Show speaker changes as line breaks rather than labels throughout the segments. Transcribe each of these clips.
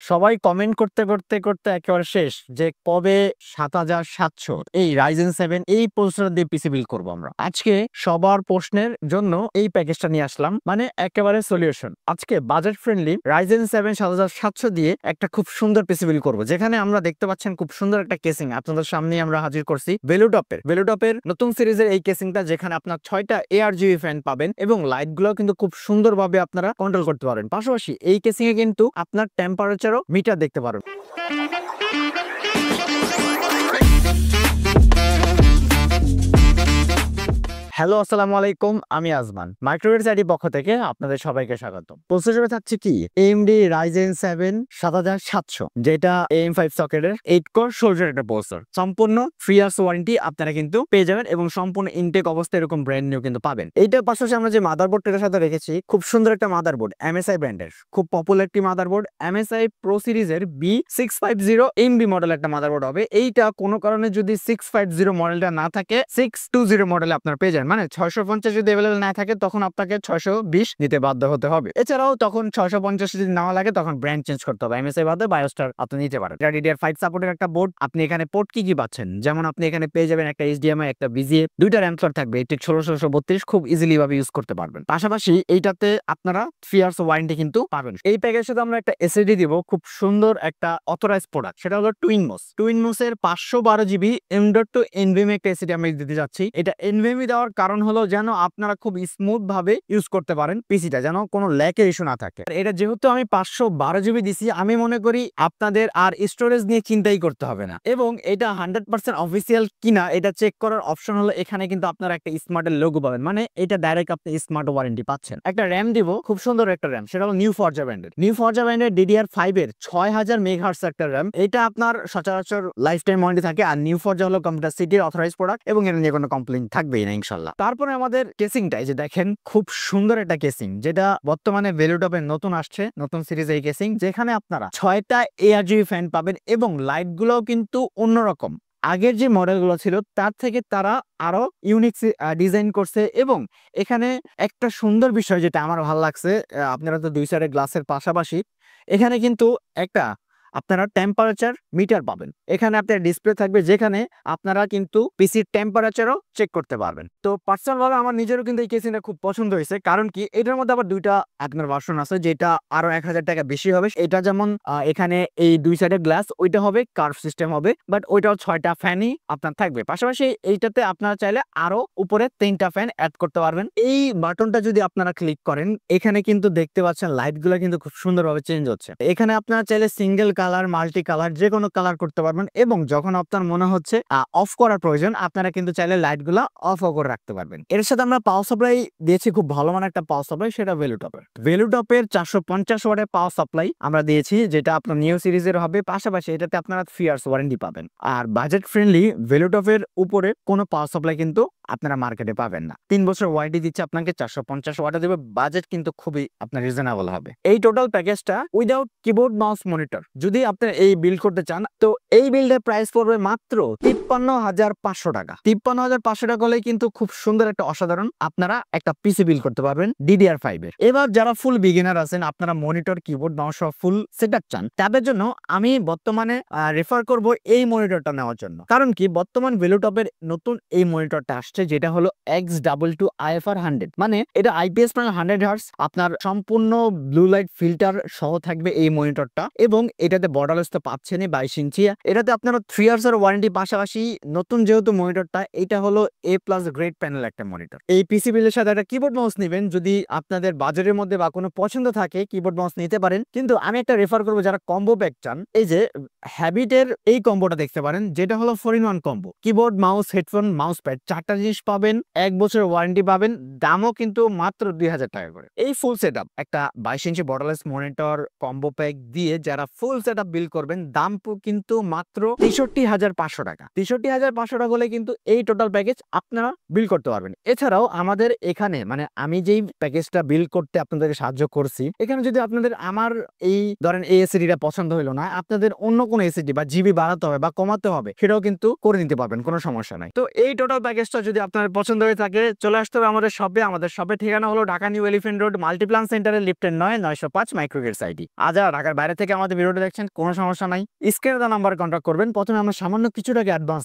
সবাই কমেন্ট করতে করতে করতে একেবারে শেষ যে কবে ৭৭০০ এই Ryzen 7 এই প্রসেসর দিয়ে পিসি বিল্ড করবো আমরা। আজকে সবার প্রশ্নের জন্য এই প্যাকেজটা নিয়ে আসলাম, মানে একেবারে সলিউশন। আজকে বাজেট ফ্রেন্ডলি Ryzen 7 ৭৭০০ দিয়ে একটা খুব সুন্দর পিসি বিল্ড করবো, যেখানে আমরা দেখতে পাচ্ছেন খুব সুন্দর একটা কেসিং আপনাদের সামনে আমরা হাজির করছি। ভেলুটপের নতুন সিরিজের এই কেসিংটা, যেখানে আপনার 6টা ARGB ফ্যান পাবেন এবং লাইট গুলো কিন্তু খুব সুন্দরভাবে আপনারা কন্ট্রোল করতে পারেন। পাশাপাশি এই কেসিং এ কিন্তু আপনার টেম্পারেচারও মিটার দেখতে পারবেন। হ্যালো, আসসালামু আলাইকুম, আমি আজমান মাইক্রোওয়েভ আইডি পক্ষ থেকে আপনাদের সবাইকে স্বাগত। প্রসেসরে থাকছে কি AMD Ryzen 7 ৭৭০০, যেটা AM5 সকেটের 8 কোর 16 একটা প্রসেসর। সম্পূর্ণ 3 ইয়ার্স ওয়ারেন্টি আপনারা কিন্তু পেয়ে যাবেন এবং সম্পূর্ণ ইনটেক অবস্থায় এরকম ব্র্যান্ড নিউ কিন্তু পাবেন। এইটার পাশাপাশি আমরা যে মাদারবোর্ডটার সাথে রেখেছি, খুব সুন্দর একটা মাদারবোর্ড, MSI ব্র্যান্ডের খুব পপুলার একটি মাদারবোর্ড, MSI Pro সিরিজের B650 MB মডেল একটা মাদারবোর্ড হবে। এইটা কোনো কারণে যদি 650 মডেলটা না থাকে, 620 মডেলে আপনারা পেয়ে যান। মানে 650 যদি अवेलेबल না থাকে তখন আপনাকে 620 নিতে বাধ্য হতে হবে। এছাড়াও তখন 650 যদি নাও লাগে তখন ব্র্যান্ড চেঞ্জ করতে হবে। MSI বাদে বায়োস্টার আপনি নিতে পারেন। এটা DDR5 সাপোর্টের একটা বোর্ড। আপনি এখানে পোর্ট কি পাচ্ছেন, যেমন আপনি এখানে পেয়ে যাবেন একটা HDMI, একটা VGA, দুইটা RAM স্লট থাকবে। এটি 1632 খুব ইজিলি ভাবে ইউজ করতে পারবেন। পাশাপাশি এইটাতে আপনারা 3 ইয়ার্স ওয়ারেন্টি কিন্তু পাবেন। এই প্যাকেজের সাথে আমরা একটা SSD দিব, খুব সুন্দর একটা অথরাইজ প্রোডাক্ট, সেটা হলো টুইনমোস এর 512GB M.2 NVMe একটা SSD আমি দিতে যাচ্ছি। এটা NVMe দেওয়ার কারণ হলো যেন আপনারা খুব স্মুথ ভাবে ইউজ করতে পারেন পিসিটা, যেন কোনো ল্যাকের ইস্যু না থাকে। এটা যেহেতু আমি 512GB দিছি, আমি মনে করি আপনাদের আর স্টোরেজ নিয়ে চিন্তাই করতে হবে না। এবং এটা 100% অফিসিয়াল কিনা এটা চেক করার অপশন হলো এখানে কিন্তু আপনারা একটা স্মার্টের লোগো পাবেন, মানে এটা ডাইরেক্ট আপনি স্মার্ট ওয়ারেন্টি পাচ্ছেন। একটা র্যাম দিব, খুব সুন্দর একটা র্যাম, সেটা হলো নিউ ফরজা ব্র্যান্ডের DDR5 এর 6000 মেগাহার্টজ একটা র্যাম। এটা আপনার সচরাচর লাইফ টাইম ওয়ারেন্টি থাকে। আর নিউ ফরজা হলো কম্পিউটার সিটির অথরাইজ প্রোডাক্ট এবং এর নিয়ে কোনো কমপ্লেইন থাকবেই না ইনশাল্লাহ। তারপরে আমাদের কেসিংটা, এই যে দেখেন খুব সুন্দর একটা কেসিং, যেটা বর্তমানে ভেলুটপের নতুন আসছে, নতুন সিরিজ এই কেসিং, যেখানে আপনারা 6টা ARGB ফ্যান পাবেন এবং লাইট গুলোও কিন্তু অন্যরকম। আগের যে মডেলগুলো ছিল তার থেকে তারা আরো ইউনিক ডিজাইন করছে। এবং এখানে একটা সুন্দর বিষয় যেটা আমার ভালো লাগছে, আপনারা তো দুই সাইডে গ্লাসের পাশাপাশি এখানে কিন্তু একটা আপনারা টেম্পারেচার মিটার পাবেন। এখানে আপনার ডিসপ্লে থাকবে, যেখানে আপনারা কিন্তু পিসির টেম্পারেচারও চেক করতে পারবেন। তো পার্সোনাল ভাবে আমার নিজেরও কিন্তু এই কেসিংটা খুব পছন্দ হয়েছে, কারণ কি এটার মধ্যে আবার দুইটা আপনার ভার্সন আছে, যেটা আরো 1000 টাকা বেশি হবে। এটা যেমন এখানে এই দুই সাইডে গ্লাস, ওইটা হবে কার্ভ সিস্টেম হবে, বাট ওইটাও 6টা ফ্যানই আপনার থাকবে। পাশাপাশি এইটাতে আপনারা চাইলে আরো উপরে 3টা ফ্যান অ্যাড করতে পারবেন। এই বাটনটা যদি আপনারা ক্লিক করেন, এখানে কিন্তু দেখতে পাচ্ছেন লাইট গুলো কিন্তু খুব সুন্দরভাবে চেঞ্জ হচ্ছে। এখানে আপনারা চাইলে সিঙ্গেল কালার, মাল্টি কালার, যে কোনো কালার করতে পারবেন। এবং যখন আপনার মনে হচ্ছে অফ করার প্রয়োজন, আপনারা কিন্তু চাইলে লাইট গুলা অফ করে রাখতে পারবেন। এর সাথে আমরা পাওয়ার সাপ্লাই দিয়েছি, খুব ভালো মানের একটা পাওয়ার সাপ্লাই, সেটা ভেলুটপের 450 ওয়াটের পাওয়ার সাপ্লাই আমরা দিয়েছি, যেটা আপনার নিউ সিরিজের হবে। পাশাপাশি এটাতে আপনারা 3 ইয়ার্স ওয়ারেন্টি পাবেন। আর বাজেট ফ্রেন্ডলি ভেলুটপের উপরে কোনো পাওয়ার সাপ্লাই কিন্তু আপনারা মার্কেটে পাবেন না। 3 বছর ওয়ারেন্টি দিচ্ছে আপনাকে, 450 ওয়াটে দেবে। বাজেট কিন্তু খুবই আপনার রিজনেবল হবে। এই টোটাল প্যাকেজটা উইদাউট কিবোর্ড, মাউস, মনিটর যদি আপনার এই বিল্ড করতে চান, তো এই বিল্ডের প্রাইস পড়বে মাত্র 53,500 টাকা। 53,500 টাকা হলে কিন্তু খুব সুন্দর একটা অসাধারণ আপনারা একটা পিসি বিল্ড করতে পারবেন DDR5 এর। এবার যারা ফুল বিগিনার আছেন, আপনারা মনিটর, কিবোর্ড, মাউস সহ ফুল সেটআপ চান, তাদের জন্য আমি বর্তমানে রেফার করব এই মনিটরটা নেওয়ার জন্য। কারণ কি বর্তমান ভেলুটপের নতুন এই মনিটরটা আসছে, যেটা হলো X22 IFR 100, মানে এটা IPS প্যানেল 100 হার্টজ, আপনার সম্পূর্ণ ব্লু লাইট ফিল্টার সহ থাকবে এই মনিটরটা। এবং এটাতে বর্ডারলেস তো পাচ্ছেনই 22 ইঞ্চি। এটাতে আপনারা 3 ইয়ার্স এর ওয়ারেন্টি। পাশাপাশি নতুন যেহেতু মনিটরটা, এটা হলো A+ গ্রেড প্যানেল একটা মনিটর। এই পিসি বিলের সাথে একটা কিবোর্ড মাউস নেবেন, যদি আপনাদের বাজারের মধ্যে বা কোনো পছন্দ থাকে কিবোর্ড মাউস নিতে পারেন। কিন্তু আমি একটা রেফার করবো যারা কম্বো প্যাক চান, এই যে হ্যাবিটের এই কম্বোটা দেখতে পারেন, যেটা হলো 4-in-1 combo, keyboard, mouse, headphone, mouse pad, 4টা জিনিস পাবেন, 1 বছর ওয়ারেন্টি পাবেন। দামও কিন্তু মাত্র 2000 টাকা করে। এই ফুল সেটআপ একটা 22 ইঞ্চি বর্ডারলেস মনিটর কম্বো প্যাক দিয়ে যারা ফুল সেট আপ বিল করবেন, দাম কিন্তু মাত্র 63,500 টাকা। 63,500 টাকা হলে কিন্তু এই টোটাল প্যাকেজ আপনারা বিল করতে পারবেন। এছাড়াও আমাদের এখানে মানে আমি যেই প্যাকেজটা বিল করতে আপনাদেরকে সাহায্য করছি, এখানে যদি আপনাদের আমার এই ধরেন এই এসিডিটা পছন্দ হলো না, আপনাদের অন্য কোনো এসিডি বা জিবি বাড়াতে হবে বা কমাতে হবে, সেটাও কিন্তু করে নিতে পারবেন, কোনো সমস্যা নাই। তো এই টোটাল প্যাকেজটা যদি আপনাদের পছন্দ হয়ে থাকে, চলে আসতে হবে আমাদের শপে। আমাদের শপের ঠিকানা হলো Dhaka new elephant road, Multiplan সেন্টারের লিফটের 9/905 মাইক্রোগেটস আইডি। আর যারা ঢাকার বাইরে থেকে আমাদের ভিডিওটা দেখছেন, কোনো সমস্যা নাই, স্ক্রিনে দেওয়া নাম্বারে কন্ট্যাক্ট করবেন। প্রথমে আমরা সামান্য কিছু টাকা অ্যাডভান্স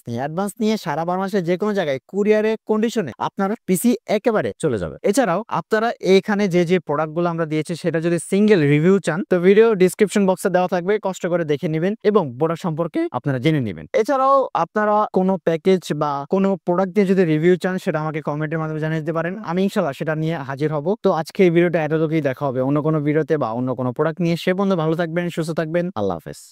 নিয়ে সারা বাংলাদেশে যে কোনো জায়গায় কুরিয়ারে কন্ডিশনে আপনার পিসি একেবারে চলে যাবে। এছাড়াও আপনারা এখানে যে প্রোডাক্টগুলো আমরা দিয়েছি সেটা যদি সিঙ্গেল রিভিউ চান, তো ভিডিও ডিসক্রিপশন বক্সে দেওয়া থাকবে, কষ্ট করে দেখে নেবেন এবং প্রোডাক্ট সম্পর্কে আপনারা জেনে নেবেন। এছাড়াও আপনারা কোনো প্যাকেজ বা কোনো প্রোডাক্ট দিয়ে যদি রিভিউ চান, সেটা আমাকে কমেন্টের মাধ্যমে জানিয়ে দিতে পারেন, আমি ইনশাআল্লাহ সেটা নিয়ে হাজির হব। তো আজকে এই ভিডিওটা এতটুকুই, দেখা হবে অন্য কোনো ভিডিওতে বা অন্য কোনো প্রোডাক্ট নিয়ে। সে পর্যন্ত ভালো থাকবেন, সুস্থ থাকবেন, আল্লাহ হাফেজ।